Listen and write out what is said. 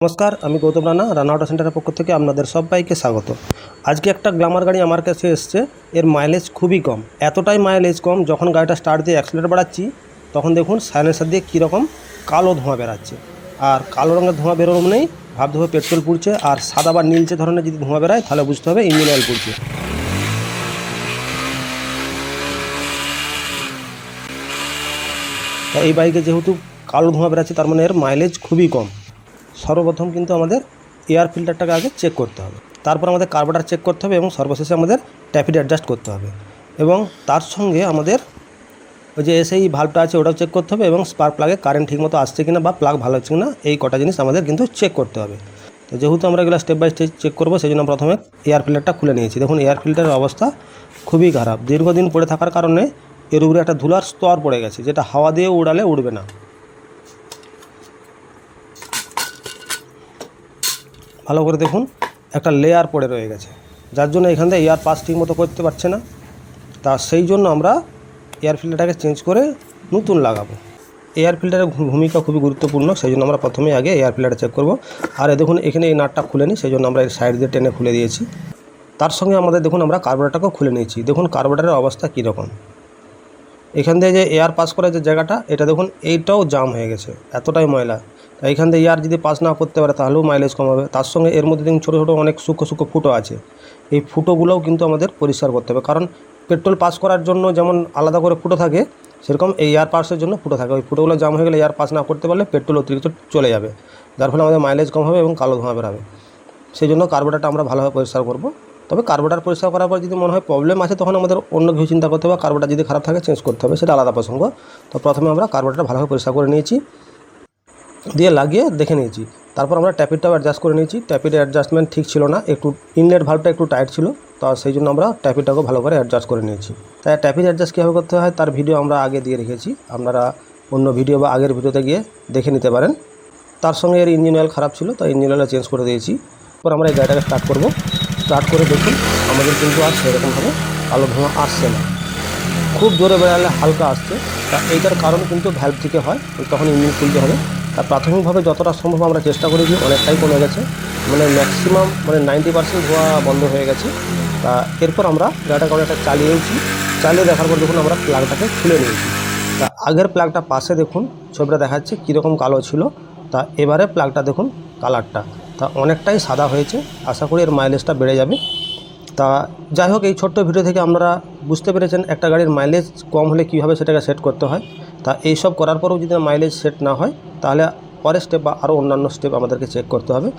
নমস্কার, আমি গৌতম রানা, রানা অটো সেন্টারের পক্ষ থেকে আপনাদের সবাইকে স্বাগত। আজকে একটা গ্ল্যামার গাড়ি আমার কাছে এসছে। এর মাইলেজ খুবই কম, এতটাই মাইলেজ কম, যখন গাড়িটা স্টার্ট দিয়ে অ্যাক্সিলারেটর বাড়াচ্ছি তখন দেখুন সাইলেন্সার দিয়ে কীরকম কালো ধোঁয়া বেরাচ্ছে। আর কালো রঙের ধোঁয়া বেরোনো মানেই ভাবতে হবে পেট্রোল পুড়ছে, আর সাদা বা নীলচে ধরনের যদি ধোঁয়া বেরায় তাহলে বুঝতে হবে ইঞ্জিন অয়েল পুড়ছে। তা এই বাইকে যেহেতু কালো ধোঁয়া বেরাচ্ছে তার মানে এর মাইলেজ খুবই কম। সর্বপ্রথম কিন্তু আমাদের এয়ার ফিল্টারটাকে আগে চেক করতে হবে, তারপর আমাদের কার্বোরেটর চেক করতে হবে এবং সর্বশেষে আমাদের ট্যাপিড অ্যাডজাস্ট করতে হবে। এবং তার সঙ্গে আমাদের ওই যে এসএই ভাল্বটা আছে ওটাও চেক করতে হবে এবং স্পার্ক প্লাগে কারেন্ট ঠিকমতো আসছে কিনা বা প্লাগ ভালো হচ্ছে কিনা এই কটা জিনিস আমাদের কিন্তু চেক করতে হবে। তো যেহেতু আমরা এগুলো স্টেপ বাই স্টেপ চেক করবো সেই জন্য প্রথমে এয়ার ফিল্টারটা খুলে নিয়েছি। দেখুন এয়ার ফিল্টারের অবস্থা খুবই খারাপ, দীর্ঘদিন পড়ে থাকার কারণে এর উপরে একটা ধুলার স্তর পড়ে গেছে, যেটা হাওয়া দিয়ে উড়ালে উড়বে না। ভালো করে দেখুন একটা লেয়ার পড়ে রয়ে গেছে, যার জন্য এখান থেকে এয়ার পাস ঠিক মতো করতে পারছে না। তা সেই জন্য আমরা এয়ার ফিল্টারটাকে চেঞ্জ করে নতুন লাগাবো। এয়ার ফিল্টারের ভূমিকা খুবই গুরুত্বপূর্ণ, সেই জন্য আমরা প্রথমে আগে এয়ার ফিল্টারটা চেক করব। আর দেখুন এখানে এই নাটটা খুলে নিই, সেই জন্য আমরা এই সাইড দিয়ে টেনে খুলে দিয়েছি। তার সঙ্গে আমাদের দেখুন আমরা কার্বোরেটরটাকেও খুলে নিয়েছি। দেখুন কার্বোরেটরের অবস্থা কীরকম, এখান থেকে যে এয়ার পাস করার যে জায়গাটা এটা দেখুন এইটাও জাম হয়ে গেছে, এতটাই ময়লা। এইখান থেকে এয়ার যদি পাস না করতে পারে তাহলেও মাইলেজ কম হবে। তার সঙ্গে এর মধ্যে দেখুন ছোটো ছোটো অনেক সূক্ষ্ম ফুটো আছে, এই ফুটোগুলোও কিন্তু আমাদের পরিষ্কার করতে হবে। কারণ পেট্রোল পাস করার জন্য যেমন আলাদা করে ফুটো থাকে, সেরকম এই এয়ার পাসের জন্য ফুটো থাকে। ওই ফুটোগুলো জাম হয়ে গেলে এয়ার পাস না করতে পারলে পেট্রোল অতিরিক্ত চলে যাবে, যার ফলে আমাদের মাইলেজ কম হবে এবং কালো ধোঁয়া বেরোবে। সেই জন্য কার্বোরেটরটা আমরা ভালোভাবে পরিষ্কার করব। তবে কার্বোরেটর পরিষ্কার করার পর যদি মনে হয় প্রবলেম আছে তখন আমাদের অন্য কিছু চিন্তা করতে হবে, কার্বোরেটর যদি খারাপ থাকে চেঞ্জ করতে হবে, সেটা আলাদা প্রসঙ্গ। তো প্রথমে আমরা কার্বোরেটরটা ভালোভাবে পরিষ্কার করে নিয়েছি, দিয়ে লাগিয়ে দেখে নিয়েছি। তারপর আমরা ট্যাপিডটাও অ্যাডজাস্ট করে নিয়েছি। ট্যাপিডের অ্যাডজাস্টমেন্ট ঠিক ছিল না, একটু ইনলেট ভাল্বটা একটু টাইট ছিল, তো সেই জন্য আমরা ট্যাপিডটাকেও ভালো করে অ্যাডজাস্ট করে নিয়েছি। তাই ট্যাপিড অ্যাডজাস্ট কীভাবে করতে হয় তার ভিডিও আমরা আগে দিয়ে রেখেছি, আপনারা অন্য ভিডিও বা আগের ভিডিওতে গিয়ে দেখে নিতে পারেন। তার সঙ্গে এর ইঞ্জিন অয়েল খারাপ ছিল, তাই ইঞ্জিন অয়েলটা চেঞ্জ করে দিয়েছি। এরপর আমরা এই গাড়িটাকে স্টার্ট করব। স্টার্ট করে দেখুন আমাদের কিন্তু আর সেরকমভাবে কালো ধোঁয়া আসছে না, খুব জোরে বেড়ালে হালকা আসছে। তা এইটার কারণ কিন্তু ভ্যালভ থেকে হয়, তখন ইঞ্জিন খুলতে হবে। তা প্রাথমিকভাবে যতটা সম্ভব আমরা চেষ্টা করেছি, অনেকটাই কমে গেছে, মানে ম্যাক্সিমাম 90% ধোঁয়া বন্ধ হয়ে গেছে। তা এরপর আমরা গাড়িটাকে অনেকটা চালিয়েছি, চালিয়ে দেখার পর দেখুন আমরা প্লাগটাকে খুলে নিয়েছি। তা আগের প্লাগটা পাশে দেখুন ছবিটা দেখাচ্ছে কীরকম কালো ছিল, তা এবারে প্লাগটা দেখুন কালারটা তা অনেকটাই সাদা হয়েছে। আশা করি এর মাইলেজটা বেড়ে যাবে। তা যাই হোক, এই ছোট্ট ভিডিও থেকে আপনারা বুঝতে পেরেছেন একটা গাড়ির মাইলেজ কম হলে কীভাবে সেটাকে সেট করতে হয়। তা এইসব করার পরেও যদি মাইলেজ সেট না হয় তাহলে পরের স্টেপ বা আরও অন্যান্য স্টেপ আমাদেরকে চেক করতে হবে।